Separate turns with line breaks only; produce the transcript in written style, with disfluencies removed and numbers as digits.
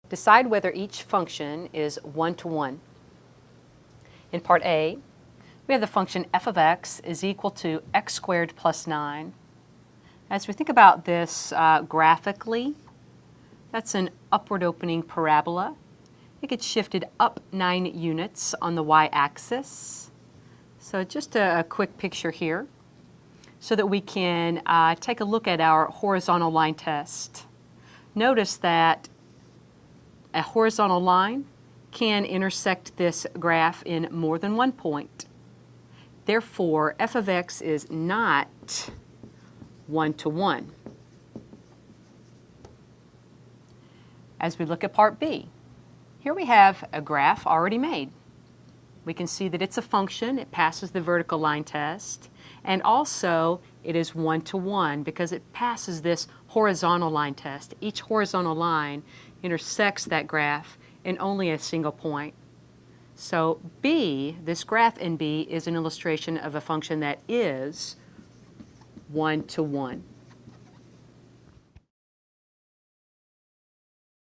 Decide whether each function is one-to-one. In part A, we have the function f of x is equal to x squared plus 9. As we think about this graphically, that's an upward opening parabola. It gets shifted up 9 units on the y-axis. So just a quick picture here so that we can take a look at our horizontal line test. Notice that a horizontal line can intersect this graph in more than one point. Therefore, f of x is not one-to-one. As we look at part B, here we have a graph already made. We can see that it's a function, it passes the vertical line test, and also it is one-to-one because it passes this horizontal line test. Each horizontal line intersects that graph in only a single point. So B, this graph in B, is an illustration of a function that is one-to-one.